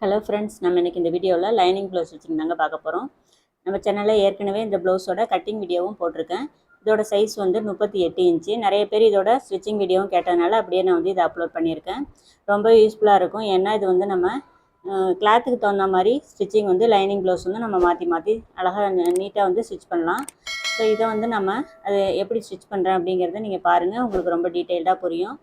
Hello friends, நம்ம இன்றைக்கி இந்த வீடியோவில் லைனிங் ப்ளவுஸ் ஸ்டிச்சிங் தாங்க பார்க்க போகிறோம். நம்ம சேனலில் ஏற்கனவே இந்த ப்ளவுஸோட கட்டிங் வீடியோவும் போட்டிருக்கேன். இதோட சைஸ் வந்து 38 இன்ச்சு. நிறைய பேர் இதோட ஸ்டிச்சிங் வீடியோவும் கேட்டதுனால அப்படியே நான் வந்து இதை அப்லோட் பண்ணியிருக்கேன். ரொம்ப யூஸ்ஃபுல்லாக இருக்கும். ஏன்னா இது வந்து நம்ம கிளாத்துக்கு தகுந்த மாதிரி ஸ்டிச்சிங் வந்து லைனிங் ப்ளவுஸ் வந்து நம்ம மாற்றி மாற்றி அழகாக நீட்டாக வந்து ஸ்டிச் பண்ணலாம். ஸோ இதை வந்து நம்ம அது எப்படி ஸ்டிச் பண்ணுறேன் அப்படிங்கிறத நீங்கள் பாருங்கள், உங்களுக்கு ரொம்ப டீட்டெயில்டாக புரியும்.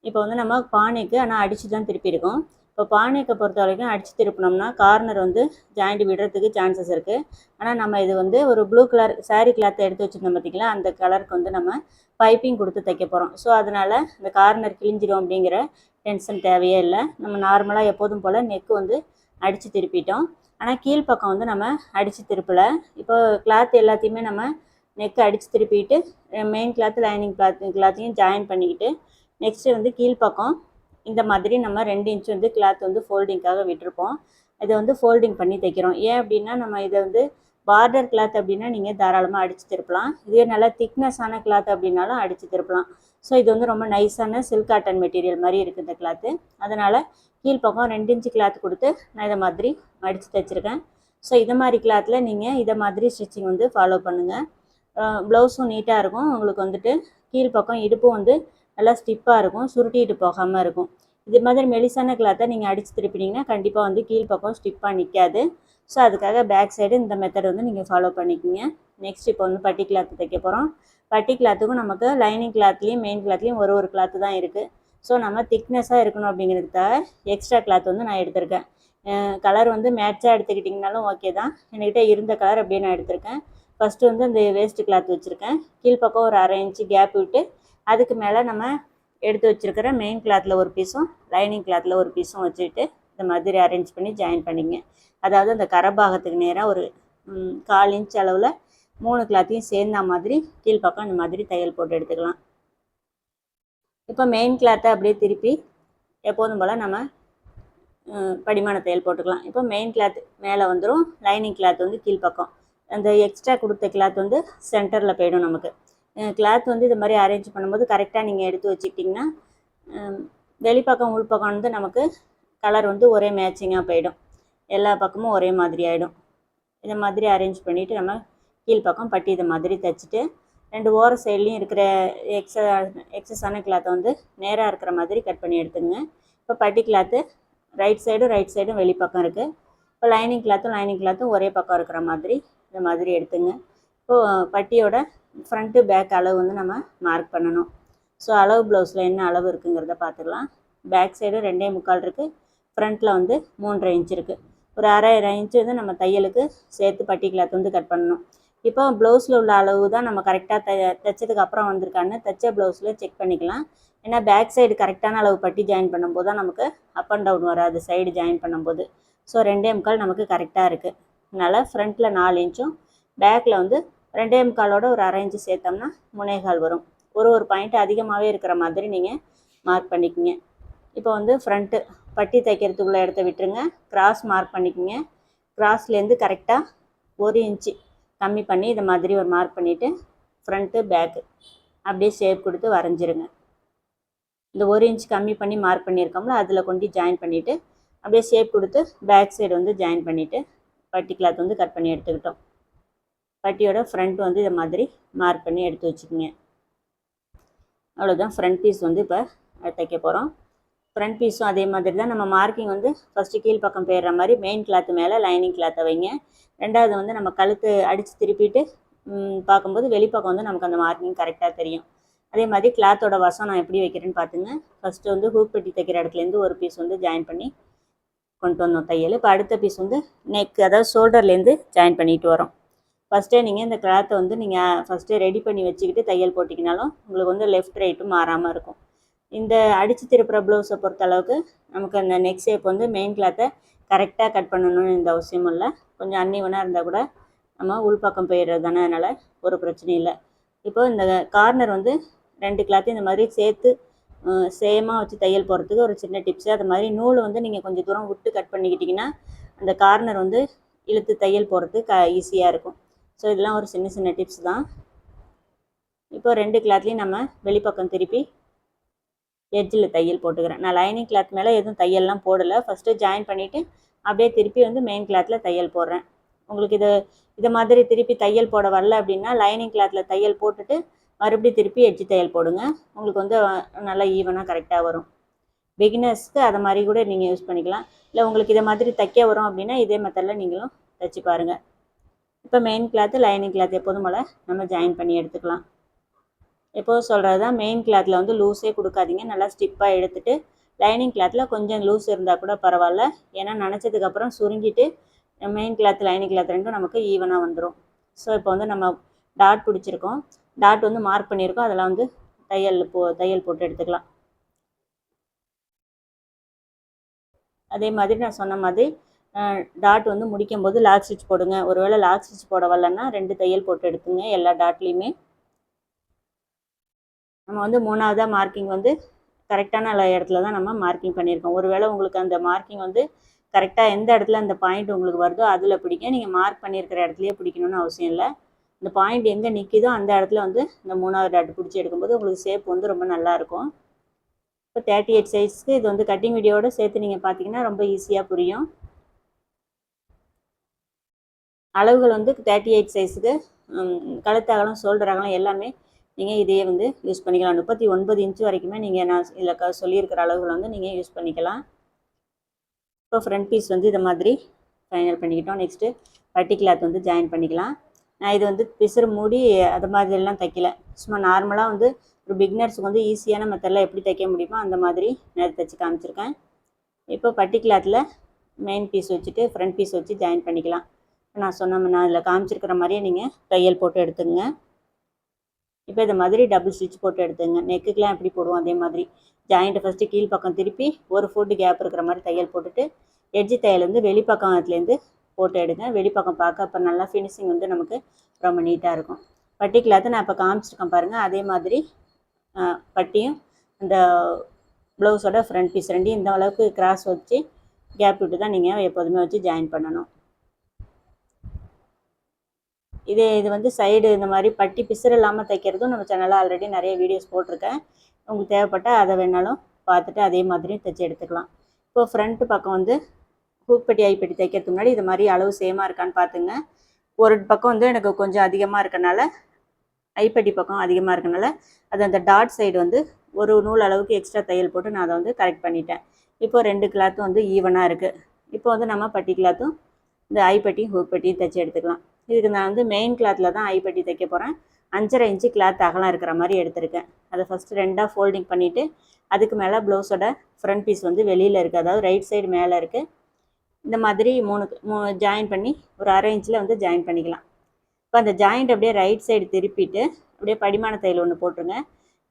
இப்போ வந்து நம்ம பானைக்கு ஆனால் அடித்து தான் திருப்பியிருக்கோம். இப்போ பானைக்கை பொறுத்த வரைக்கும் அடித்து திருப்பினோம்னா கார்னர் வந்து ஜாயிண்ட் விடுறதுக்கு சான்சஸ் இருக்குது. ஆனால் நம்ம இது வந்து ஒரு ப்ளூ கலர் சாரீ கிளாத்தை எடுத்து வச்சுருந்தோம் பார்த்திங்களா, அந்த கலருக்கு வந்து நம்ம பைப்பிங் கொடுத்து தைக்க போகிறோம். ஸோ அதனால் இந்த கார்னர் கிழிஞ்சிடும் அப்படிங்கிற டென்ஷன் தேவையே இல்லை. நம்ம நார்மலாக எப்போதும் போல் நெக்கு வந்து அடித்து திருப்பிட்டோம். ஆனால் கீழ்ப்பக்கம் வந்து நம்ம அடித்து திருப்பலை. இப்போ கிளாத் எல்லாத்தையுமே நம்ம நெக்கு அடித்து திருப்பிட்டு மெயின் கிளாத்து லைனிங் கிளாத்தையும் ஜாயின் பண்ணிக்கிட்டு நெக்ஸ்ட்டு வந்து கீழ்ப்பக்கம் இந்த மாதிரி நம்ம 2 இன்ச் வந்து கிளாத் வந்து ஃபோல்டிங்காக விட்டுருப்போம். இதை வந்து ஃபோல்டிங் பண்ணி தைக்கிறோம். ஏன் அப்படின்னா நம்ம இதை வந்து பார்டர் கிளாத் அப்படின்னா நீங்கள் தாராளமாக அடித்து திருப்பலாம். இதே நல்லா திக்னஸான கிளாத் அப்படின்னாலும் அடித்து திருப்பலாம். ஸோ இது வந்து ரொம்ப நைஸான சில்க் காட்டன் மெட்டீரியல் மாதிரி இருக்குது இந்த கிளாத்து. அதனால் கீழ்ப்பக்கம் 2 இன்ச்சு கிளாத் கொடுத்து நான் இதை மாதிரி அடித்து தைச்சிருக்கேன். ஸோ இதை மாதிரி கிளாத்தில் நீங்கள் இதை மாதிரி ஸ்டிச்சிங் வந்து ஃபாலோ பண்ணுங்கள். ப்ளவுஸும் நீட்டாக இருக்கும். உங்களுக்கு வந்துட்டு கீழ்ப்பக்கம் இடுப்பும் வந்து நல்லா ஸ்டிப்பாக இருக்கும், சுருட்டிட்டு போகாமல் இருக்கும். இது மாதிரி மெலிசான கிளாத்தை நீங்கள் அடித்து திருப்பினீங்கன்னா கண்டிப்பாக வந்து கீழ்ப்பக்கம் ஸ்டிப்பாக நிற்காது. ஸோ அதுக்காக பேக் சைடு இந்த மெத்தட் வந்து நீங்கள் ஃபாலோ பண்ணிக்கிங்க. நெக்ஸ்ட் இப்போ வந்து பட்டி கிளாத்து தைக்க போகிறோம். பட்டி கிளாத்துக்கும் நமக்கு லைனிங் கிளாத்லேயும் மெயின் கிளாத்லேயும் ஒரு கிளாத்து தான் இருக்குது. ஸோ நம்ம திக்னஸாக இருக்கணும் அப்படிங்கிறதுக்காக எக்ஸ்ட்ரா கிளாத் வந்து நான் எடுத்திருக்கேன். கலர் வந்து மேட்சாக எடுத்துக்கிட்டிங்கனாலும் ஓகே தான். என்கிட்ட இருந்த கலர் அப்படியே நான் எடுத்திருக்கேன். ஃபஸ்ட்டு வந்து அந்த வேஸ்ட்டு கிளாத் வச்சுருக்கேன். கீழ்ப்பக்கம் ஒரு 1/2 இன்ச்சு கேப் விட்டு அதுக்கு மேலே நம்ம எடுத்து வச்சுருக்கிற மெயின் கிளாத்தில் ஒரு பீஸும் லைனிங் கிளாத்தில் ஒரு பீஸும் வச்சுட்டு இந்த மாதிரி அரேஞ்ச் பண்ணி ஜாயின் பண்ணிங்க. அதாவது அந்த கரபாகத்துக்கு நேராக ஒரு 1/4 இன்ச் அளவில் 3 கிளாத்தையும் சேர்ந்த மாதிரி கீழ்ப்பக்கம் இந்த மாதிரி தையல் போட்டு எடுத்துக்கலாம். இப்போ மெயின் கிளாத்தை அப்படியே திருப்பி எப்போதும் போல் நம்ம படிமான தையல் போட்டுக்கலாம். இப்போ மெயின் கிளாத் மேலே வந்துடும், லைனிங் கிளாத் வந்து கீழ்ப்பக்கம். அந்த எக்ஸ்ட்ரா கொடுத்த கிளாத் வந்து சென்டரில் போயிடும். நமக்கு கிளாத் வந்து இது மாதிரி அரேஞ்ச் பண்ணும்போது கரெக்டாக நீங்கள் எடுத்து வச்சுக்கிட்டிங்கன்னா வெளிப்பக்கம் உள்பக்கம் வந்து நமக்கு கலர் வந்து ஒரே மேட்சிங்காக போயிடும், எல்லா பக்கமும் ஒரே மாதிரி ஆகிடும். இதை மாதிரி அரேஞ்ச் பண்ணிவிட்டு நம்ம கீழ்ப்பக்கம் பட்டி இதை மாதிரி தைச்சிட்டு 2 ஓர சைட்லேயும் இருக்கிற எக்ஸஸான கிளாத்தை வந்து நேராக இருக்கிற மாதிரி கட் பண்ணி எடுத்துங்க. இப்போ பட்டி கிளாத்து ரைட் சைடும் வெளிப்பக்கம் இருக்குது. இப்போ லைனிங் கிளாத்தும் ஒரே பக்கம் இருக்கிற மாதிரி இந்த மாதிரி எடுத்துங்க. இப்போது பட்டியோட ஃப்ரண்ட்டு பேக் அளவு வந்து நம்ம மார்க் பண்ணணும். ஸோ அளவு ப்ளவுஸில் என்ன அளவு இருக்குங்கிறத பார்த்துக்கலாம். பேக் சைடு 2.25 இருக்குது, ஃப்ரண்ட்டில் வந்து 3.5 இன்ச் இருக்குது. ஒரு 1/2 இன்ச்சு வந்து நம்ம தையலுக்கு சேர்த்து பட்டி கிளாத் வந்து கட் பண்ணணும். இப்போ ப்ளவுஸில் உள்ள அளவு தான் நம்ம கரெக்டாக தைச்சதுக்கு அப்புறம் வந்திருக்கான்னு தைச்ச ப்ளவுஸில் செக் பண்ணிக்கலாம். ஏன்னா பேக் சைடு கரெக்டான அளவு பட்டி ஜாயின் பண்ணும்போது தான் நமக்கு அப் அண்ட் டவுன் வராது சைடு ஜாயின் பண்ணும்போது. ஸோ 2.25 நமக்கு கரெக்டாக இருக்குது. அதனால் ஃப்ரண்ட்டில் 4 இன்ச்சும் பேக்கில் வந்து 2.25ஓட ஒரு 1/2 இன்ச்சு சேர்த்தோம்னா 3.25 வரும். ஒரு பாயிண்ட் அதிகமாகவே இருக்கிற மாதிரி நீங்கள் மார்க் பண்ணிக்கோங்க. இப்போ வந்து ஃப்ரண்ட்டு பட்டி தைக்கிறதுக்குள்ள இடத்த விட்டுருங்க, கிராஸ் மார்க் பண்ணிக்கோங்க. கிராஸ்லேருந்து கரெக்டாக 1 இன்ச்சு கம்மி பண்ணி இதை மாதிரி ஒரு மார்க் பண்ணிவிட்டு ஃப்ரண்ட்டு பேக்கு அப்படியே ஷேப் கொடுத்து வரைஞ்சிருங்க. இந்த 1 இன்ச் கம்மி பண்ணி மார்க் பண்ணியிருக்கோம்ல, அதில் கொண்டு ஜாயின் பண்ணிவிட்டு அப்படியே ஷேப் கொடுத்து பேக் சைடு வந்து ஜாயின் பண்ணிவிட்டு பட்டி கிளாத் வந்து கட் பண்ணி எடுத்துக்கிட்டோம். பட்டியோட ஃப்ரண்ட் வந்து இதை மாதிரி மார்க் பண்ணி எடுத்து வச்சுக்கோங்க. அவ்வளோதான், ஃப்ரண்ட் பீஸ் வந்து இப்போ தைக்க போகிறோம். ஃப்ரண்ட் பீஸும் அதே மாதிரி தான். நம்ம மார்க்கிங் வந்து ஃபஸ்ட்டு கீழ்ப்பக்கம் போயிடுற மாதிரி மெயின் கிளாத்து மேலே லைனிங் கிளாத்தை வைங்க. ரெண்டாவது வந்து நம்ம கழுத்து அடித்து திருப்பிட்டு பார்க்கும்போது வெளிப்பக்கம் வந்து நமக்கு அந்த மார்க்கிங் கரெக்டாக தெரியும். அதே மாதிரி கிளாத்தோட வசம் நான் எப்படி வைக்கிறேன்னு பார்த்துங்க. ஃபஸ்ட்டு வந்து ஹூக் பெட்டி தைக்கிற இடத்துலேருந்து ஒரு பீஸ் வந்து ஜாயின் பண்ணி கொண்டு வந்தோம் தையல். இப்போ அடுத்த பீஸ் வந்து நெக், அதாவது ஷோல்டர்லேருந்து ஜாயின் பண்ணிட்டு வரோம். ஃபஸ்ட்டே நீங்கள் இந்த கிளாத்தை வந்து நீங்கள் ஃபஸ்ட்டே ரெடி பண்ணி வச்சுக்கிட்டு தையல் போட்டிங்கனாலும் உங்களுக்கு வந்து லெஃப்ட் ரைட்டும் மாறாமல் இருக்கும். இந்த அடித்து திருப்புற ப்ளவுஸை பொறுத்த அளவுக்கு நமக்கு அந்த நெக் ஷேப் வந்து மெயின் கிளாத்தை கரெக்டாக கட் பண்ணணும்னு இந்த அவசியமும் இல்லை. கொஞ்சம் அன்னிவனாக இருந்தால் கூட நம்ம உள்பக்கம் போயிடுறது தானே, அதனால் ஒரு பிரச்சனையும் இல்லை. இப்போ இந்த கார்னர் வந்து 2 கிளாத்தையும் இந்த மாதிரி சேர்த்து சேமாக வச்சு தையல் போகிறதுக்கு ஒரு சின்ன டிப்ஸு. அது மாதிரி நூல் வந்து நீங்கள் கொஞ்சம் தூரம் விட்டு கட் பண்ணிக்கிட்டிங்கன்னா அந்த கார்னர் வந்து இழுத்து தையல் போகிறதுக்கு ஈஸியாக இருக்கும். ஸோ இதெல்லாம் ஒரு சின்ன டிப்ஸ் தான். இப்போ 2 கிளாத்லேயும் நம்ம வெளிப்பக்கம் திருப்பி எட்ஜில் தையல் போட்டுக்கிறேன். நான் லைனிங் கிளாத் மேலே எதுவும் தையல்லாம் போடலை. ஃபஸ்ட்டு ஜாயின் பண்ணிவிட்டு அப்படியே திருப்பி வந்து மெயின் கிளாத்தில் தையல் போடுறேன். உங்களுக்கு இதை மாதிரி திருப்பி தையல் போட வரல அப்படின்னா லைனிங் கிளாத்தில் தையல் போட்டுட்டு மறுபடியும் திருப்பி எட்ஜி தையல் போடுங்க. உங்களுக்கு வந்து நல்லா ஈவனாக கரெக்டாக வரும். பிகினர்ஸ்க்கு அதை மாதிரி கூட நீங்கள் யூஸ் பண்ணிக்கலாம். இல்லை உங்களுக்கு இதை மாதிரி தைக்க வரும் அப்படின்னா இதே மெத்தடில் நீங்களும் தைச்சி பாருங்கள். இப்போ மெயின் கிளாத்து லைனிங் கிளாத் எப்போதும் போல் நம்ம ஜாயின் பண்ணி எடுத்துக்கலாம். எப்போதும் சொல்கிறது தான், மெயின் கிளாத்தில் வந்து லூஸே கொடுக்காதீங்க. நல்லா ஸ்டிப்பாக எடுத்துகிட்டு லைனிங் கிளாத்தில் கொஞ்சம் லூஸ் இருந்தால் கூட பரவாயில்ல. ஏன்னா நனைச்சதுக்கப்புறம் சுருங்கிட்டு மெயின் கிளாத் லைனிங் கிளாத் ரெண்டும் நமக்கு ஈவனாக வந்துடும். ஸோ இப்போ வந்து நம்ம டாட் பிடிச்சிருக்கோம், டாட் வந்து மார்க் பண்ணியிருக்கோம், அதெல்லாம் வந்து தையல் போட்டு எடுத்துக்கலாம். அதே மாதிரி நான் சொன்ன மாதிரி டாட் வந்து முடிக்கும் போது லாக் ஸ்டிச் போடுங்க. ஒருவேளை லாக் ஸ்டிச் போட வரலன்னா 2 தையல் போட்டு எடுத்துங்க எல்லா டாட்லேயுமே. நம்ம வந்து 3ஆவதாக மார்க்கிங் வந்து கரெக்டான இடத்துல தான் நம்ம மார்க்கிங் பண்ணியிருக்கோம். ஒருவேளை உங்களுக்கு அந்த மார்க்கிங் வந்து கரெக்டாக எந்த இடத்துல அந்த பாயிண்ட் உங்களுக்கு வருதோ அதில் பிடிக்க. நீங்கள் மார்க் பண்ணியிருக்கிற இடத்துலையே பிடிக்கணும்னு அவசியம் இல்லை. இந்த பாயிண்ட் எங்கே நிற்கிதோ அந்த இடத்துல வந்து இந்த 3ஆவது டாட் பிடிச்சி எடுக்கும்போது உங்களுக்கு ஷேப் வந்து ரொம்ப நல்லாயிருக்கும். இப்போ 38 சைஸ்க்கு இது வந்து கட்டிங் வீடியோவோடு சேர்த்து நீங்கள் பார்த்தீங்கன்னா ரொம்ப ஈஸியாக புரியும். அளவுகள் வந்து 38 சைஸுக்கு கழுத்து அகலம், ஷோல்டர் அகலம் எல்லாமே நீங்கள் இதையே வந்து யூஸ் பண்ணிக்கலாம். 39 இன்ச்சு வரைக்குமே நீங்கள் நான் இதில் சொல்லியிருக்கிற அளவுகள் வந்து நீங்கள் யூஸ் பண்ணிக்கலாம். இப்போ ஃப்ரண்ட் பீஸ் வந்து இதை மாதிரி ஃபைனல் பண்ணிக்கிட்டோம். நெக்ஸ்ட்டு பட்டி கிளாத் வந்து ஜாயின் பண்ணிக்கலாம். நான் இது வந்து பிசுறு மூடி அது மாதிரிலாம் தைக்கல. சும்மா நார்மலாக வந்து ஒரு பிகினர்ஸுக்கு வந்து ஈஸியான மெத்தடில் எப்படி தைக்க முடியுமோ அந்த மாதிரி நான் தைச்சி காமிச்சிருக்கேன். இப்போ பட்டி கிளாத்தில் மெயின் பீஸ் வச்சுட்டு ஃப்ரண்ட் பீஸ் வச்சு ஜாயின் பண்ணிக்கலாம். நான் இதில் காமிச்சிருக்கிற மாதிரியே நீங்கள் தையல் போட்டு எடுத்துங்க. இப்போ இதை மாதிரி டபுள் ஸ்டிச் போட்டு எடுத்துங்க. நெக்குக்கெலாம் எப்படி போடுவோம் அதே மாதிரி ஜாயிண்ட்டை ஃபஸ்ட்டு கீழ் பக்கம் திருப்பி 1 ஃபுட் கேப் இருக்கிற மாதிரி தையல் போட்டுட்டு எட்ஜி தையல் வந்து வெளிப்பக்கத்துலேருந்து போட்டு எடுங்க. வெளிப்பக்கம் பார்க்க அப்போ நல்லா ஃபினிஷிங் வந்து நமக்கு ரொம்ப நீட்டாக இருக்கும். பட்டி கிளாத்தை நான் இப்போ காமிச்சிருக்கேன் பாருங்கள். அதே மாதிரி பட்டியும் இந்த ப்ளவுஸோட ஃப்ரண்ட் பீஸ் ரெண்டையும் இந்த அளவுக்கு கிராஸ் வச்சு கேப் விட்டு தான் நீங்கள் எப்போதுமே வச்சு ஜாயின் பண்ணணும். இது வந்து சைடு இந்த மாதிரி பட்டி பிசுறு இல்லாமல் தைக்கிறதும் நம்ம சேனலில் ஆல்ரெடி நிறைய வீடியோஸ் போட்டிருக்கேன். உங்களுக்கு தேவைப்பட்டால் அதை வேணாலும் பார்த்துட்டு அதே மாதிரியும் தைச்சி எடுத்துக்கலாம். இப்போது ஃப்ரண்ட்டு பக்கம் வந்து ஹூக்பட்டி ஐப்பட்டி தைக்கிறதுக்கு முன்னாடி இது மாதிரி அளவு சேமாக இருக்கான்னு பார்த்துங்க. ஒரு பக்கம் வந்து எனக்கு கொஞ்சம் அதிகமாக இருக்கனால, ஐப்பட்டி பக்கம் அதிகமாக இருக்கனால அது அந்த டாட் சைடு வந்து ஒரு நூல் அளவுக்கு எக்ஸ்ட்ரா தையல் போட்டு நான் அதை வந்து கரெக்ட் பண்ணிட்டேன். இப்போ 2 கிளாத்தும் வந்து ஈவனாக இருக்குது. இப்போ வந்து நம்ம பட்டி கிளாத்தும் இந்த ஐப்பட்டி ஹூக்பட்டியும் தைச்சி எடுத்துக்கலாம். இதுக்கு நான் வந்து மெயின் கிளாத்தில் தான் ஐப்பட்டி தைக்க போகிறேன். 5.5 இன்ச்சு கிளாத் அகலம் இருக்கிற மாதிரி எடுத்திருக்கேன். அதை ஃபஸ்ட்டு 2ஆக ஃபோல்டிங் பண்ணிவிட்டு அதுக்கு மேலே ப்ளவுஸோட ஃப்ரண்ட் பீஸ் வந்து வெளியில் இருக்குது, அதாவது ரைட் சைடு மேலே இருக்குது. இந்த மாதிரி 3 ஜாயின் பண்ணி ஒரு 1/2 இன்ச்சில் வந்து ஜாயின் பண்ணிக்கலாம். இப்போ அந்த ஜாயிண்ட் அப்படியே ரைட் சைடு திருப்பிட்டு அப்படியே படிமான தையல் ஒன்று போட்டுருங்க.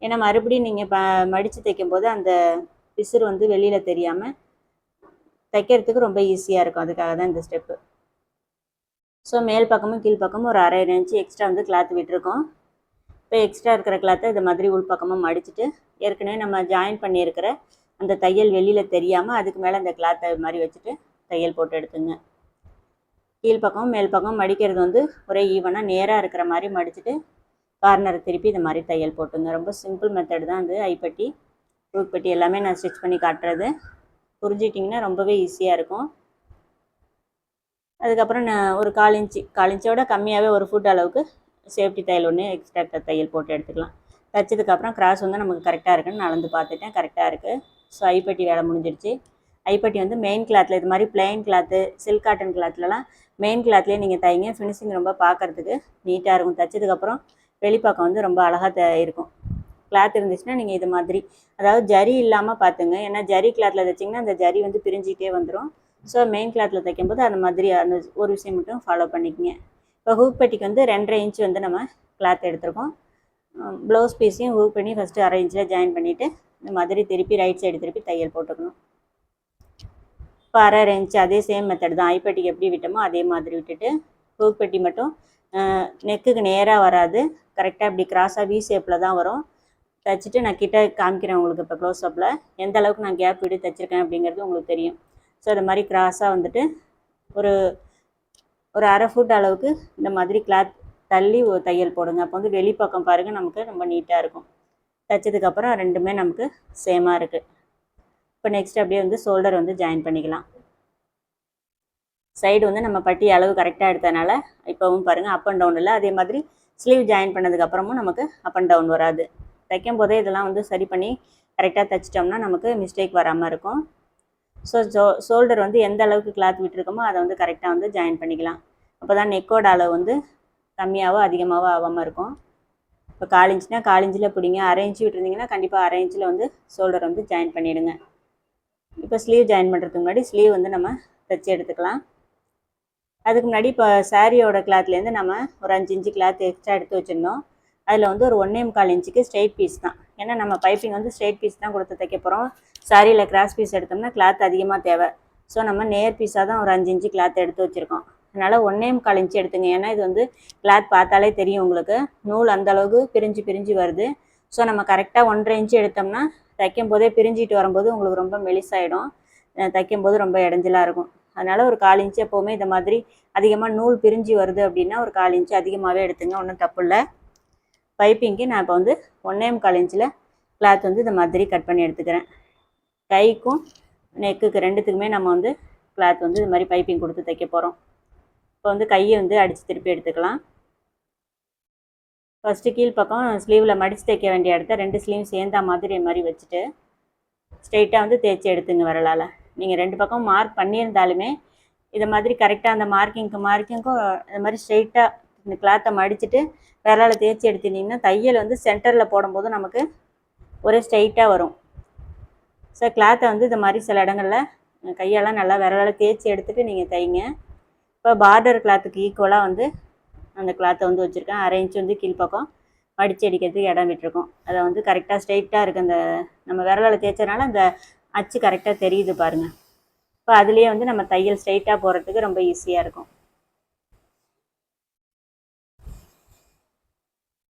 ஏன்னா மறுபடியும் நீங்கள் மடித்து தைக்கும்போது அந்த பிசுறு வந்து வெளியில் தெரியாமல் தைக்கிறதுக்கு ரொம்ப ஈஸியாக இருக்கும். அதுக்காக தான் இந்த ஸ்டெப்பு. ஸோ மேல் பக்கமும் கீழ் பக்கமும் ஒரு 1/2 இன்ச்சு எக்ஸ்ட்ரா வந்து கிளாத் விட்டுருக்கோம். இப்போ எக்ஸ்ட்ரா இருக்கிற கிளாத்தை இது மாதிரி உள் பக்கமாக மடிச்சுட்டு ஏற்கனவே நம்ம ஜாயின் பண்ணியிருக்கிற அந்த தையல் வெளியில் தெரியாமல் அதுக்கு மேலே அந்த கிளாத்தை மாதிரி வச்சுட்டு தையல் போட்டு எடுத்துங்க. கீழ் பக்கம் மேல் பக்கம் மடிக்கிறது வந்து ஒரே ஈவனாக நேராக இருக்கிற மாதிரி மடிச்சுட்டு கார்னரை திருப்பி இந்த மாதிரி தையல் போட்டுங்க. ரொம்ப சிம்பிள் மெத்தட் தான் இது. ஐப்பட்டி ஹூக்பட்டி எல்லாமே நான் ஸ்டிச் பண்ணி காட்டுறது. புரிஞ்சிட்டிங்கன்னா ரொம்பவே ஈஸியாக இருக்கும். அதுக்கப்புறம் நான் ஒரு 1/4 இன்ச்சோட கம்மியாகவே 1 ஃபுட் அளவுக்கு சேஃப்டி தையல் ஒன்று எக்ஸ்ட்ரா தையல் போட்டு எடுத்துக்கலாம். தைச்சதுக்கப்புறம் கிராஸ் வந்து நமக்கு கரெக்டாக இருக்குன்னு நான் வந்து பார்த்துட்டேன். கரெக்டாக இருக்குது. ஸோ ஐப்பட்டி வேலை முடிஞ்சிடுச்சு. ஐப்பட்டி வந்து மெயின் கிளாத்தில் இது மாதிரி பிளைன் கிளாத்து, சில்க் காட்டன் கிளாத்லலாம் மெயின் கிளாத்லேயே நீங்கள் தைங்க. ஃபினிஷிங் ரொம்ப பார்க்குறதுக்கு நீட்டாக இருக்கும். தைச்சதுக்கப்புறம் வெளிப்பக்கம் வந்து ரொம்ப அழகாக இருக்கும். கிளாத் இருந்துச்சுன்னா நீங்கள் இது மாதிரி, அதாவது ஜரி இல்லாமல் பார்த்துங்க. ஏன்னா ஜரி கிளாத்தில் தைச்சிங்கன்னா அந்த ஜரி வந்து பிரிஞ்சிக்கிட்டே வந்துடும். ஸோ மெயின் கிளாத்தில் தைக்கும்போது அந்த மாதிரி அந்த ஒரு விஷயம் மட்டும் ஃபாலோ பண்ணிக்கங்க. இப்போ ஹூக்பட்டிக்கு வந்து 2.5 இன்ச்சு வந்து நம்ம கிளாத் எடுத்துருக்கோம். ப்ளவுஸ் பீஸையும் ஹூக் பண்ணி ஃபஸ்ட்டு 1/2 இன்ச்சில் ஜாயின் பண்ணிவிட்டு இந்த மாதிரி திருப்பி ரைட் சைடு திருப்பி தையல் போட்டுக்கணும். இப்போ 1/2 இன்ச்சு அதே சேம் மெத்தட் தான். ஐப்பட்டிக்கு எப்படி விட்டோமோ அதே மாதிரி விட்டுட்டு ஹூக்பட்டி மட்டும் நெக்குக்கு நேராக வராது, கரெக்டாக இப்படி கிராஸாக வி ஷேப்பில் தான் வரும். தைச்சிட்டு நான் கிட்ட காமிக்கிறேன் உங்களுக்கு. இப்போ க்ளோஸ் அப்பில் எந்த அளவுக்கு நான் கேப் விட்டு தைச்சிருக்கேன் அப்படிங்கிறது உங்களுக்கு தெரியும். ஸோ இந்த மாதிரி கிராஸாக வந்துட்டு ஒரு 1/2 ஃபுட் அளவுக்கு இந்த மாதிரி கிளாத் தள்ளி ஒரு தையல் போடுங்க. அப்போ வந்து வெளிப்பக்கம் பாருங்கள் நமக்கு ரொம்ப நீட்டாக இருக்கும். தைச்சதுக்கப்புறம் ரெண்டுமே நமக்கு சேமாக இருக்குது. இப்போ நெக்ஸ்ட் அப்படியே வந்து ஷோல்டர் வந்து ஜாயின் பண்ணிக்கலாம். சைடு வந்து நம்ம பட்டி அளவு கரெக்டாக எடுத்தனால இப்போவும் பாருங்கள் அப் அண்ட் டவுன் இல்லை. அதே மாதிரி ஸ்லீவ் ஜாயின் பண்ணதுக்கப்புறமும் நமக்கு அப் அண்ட் டவுன் வராது. தைக்கும் போதே இதெல்லாம் வந்து சரி பண்ணி கரெக்டாக தைச்சிட்டோம்னா நமக்கு மிஸ்டேக் வராமல் இருக்கும். ஷோல்டர் வந்து எந்த அளவுக்கு கிளாத் விட்டுருக்கோமோ அதை வந்து கரெக்டாக வந்து ஜாயின் பண்ணிக்கலாம். அப்போ தான் நெக்கோட அளவு வந்து கம்மியாகவோ அதிகமாகவோ ஆகாமல் இருக்கும். இப்போ 4 இன்ச்னா 4 இன்ச்சில் பிடிங்க. 1/2 இன்ச்சு விட்டுருந்தீங்கன்னா கண்டிப்பாக 1/2 இன்ச்சில் வந்து ஷோல்டர் வந்து ஜாயின் பண்ணிவிடுங்க. இப்போ ஸ்லீவ் ஜாயின் பண்ணுறதுக்கு முன்னாடி ஸ்லீவ் வந்து நம்ம தைச்சி எடுத்துக்கலாம். அதுக்கு முன்னாடி இப்போ சாரியோட கிளாத்லேருந்து நம்ம ஒரு 5 இன்ச்சு கிளாத் எக்ஸ்ட்ரா எடுத்து வச்சுருந்தோம். அதில் வந்து ஒரு 1.25 இன்ச்சுக்கு ஸ்ட்ரெயிட் பீஸ் தான். ஏன்னா நம்ம பைப்பிங் வந்து ஸ்ட்ரெயிட் பீஸ் தான் கொடுத்து தைக்க போகிறோம். சாரியில் கிராஸ் பீஸ் எடுத்தோம்னா கிளாத் அதிகமாக தேவை. ஸோ நம்ம நேர் பீஸாக தான் ஒரு 5 இன்ச்சு கிளாத் எடுத்து வச்சுருக்கோம். அதனால் 1.25 இன்ச்சு எடுத்துங்க. ஏன்னா இது வந்து கிளாத் பார்த்தாலே தெரியும் உங்களுக்கு, நூல் அந்தளவுக்கு பிரிஞ்சு வருது. ஸோ நம்ம கரெக்டாக 1.5 இன்ச்சு எடுத்தோம்னா தைக்கும் போதே பிரிஞ்சிட்டு வரும்போது உங்களுக்கு ரொம்ப மெலிசாயிடும். தைக்கும் போது ரொம்ப இடைஞ்சலாக இருக்கும். அதனால் ஒரு 1/4 இன்ச்சு எப்போவுமே இந்த மாதிரி அதிகமாக நூல் பிரிஞ்சு வருது அப்படின்னா ஒரு 1/4 இன்ச்சு அதிகமாகவே எடுத்துங்க, ஒன்றும் தப்பு இல்லை. பைப்பிங்க்கு நான் இப்போ வந்து 1.25 இன்ச்சில் கிளாத் வந்து இந்த மாதிரி கட் பண்ணி எடுத்துக்கிறேன். கைக்கும் நெக்குக்கு ரெண்டுத்துக்குமே நம்ம வந்து கிளாத் வந்து இது மாதிரி பைப்பிங் கொடுத்து தைக்க போகிறோம். இப்போ வந்து கையை வந்து அடித்து திருப்பி எடுத்துக்கலாம். ஃபஸ்ட்டு கீழ்ப்பக்கம் ஸ்லீவில் மடித்து தைக்க வேண்டிய இடத்த 2 ஸ்லீவ் சேர்ந்தா மாதிரி வச்சுட்டு ஸ்ட்ரெயிட்டாக வந்து தேய்ச்சி எடுத்துங்க விரலால். நீங்கள் 2 பக்கம் மார்க் பண்ணியிருந்தாலுமே இதை மாதிரி கரெக்டாக அந்த மார்க்கிங்க்கும் இது மாதிரி ஸ்ட்ரெயிட்டாக இந்த கிளாத்தை மடிச்சுட்டு விரலால் தேய்ச்சி எடுத்துட்டிங்கன்னா தையல் வந்து சென்டரில் போடும்போது நமக்கு ஒரே ஸ்ட்ரெயிட்டாக வரும். ஸோ கிளாத்தை வந்து இது மாதிரி சில இடங்களில் கையெல்லாம் நல்லா விரலால் தேய்ச்சி எடுத்துகிட்டு நீங்கள் தைங்க. இப்போ பார்டர் கிளாத்துக்கு ஈக்குவலாக வந்து அந்த கிளாத்தை வந்து வச்சுருக்கேன். 1/2 இன்ச்சு வந்து கீழ்ப்பக்கம் மடித்து அடிக்கிறதுக்கு இடம் விட்டுருக்கோம். அதை வந்து கரெக்டாக ஸ்ட்ரெயிட்டாக இருக்குது. அந்த நம்ம விரலால் தேய்ச்சதுனால அந்த அச்சு கரெக்டாக தெரியுது பாருங்கள். இப்போ அதுலேயே வந்து நம்ம தையல் ஸ்ட்ரெயிட்டாக போகிறதுக்கு ரொம்ப ஈஸியாக இருக்கும்.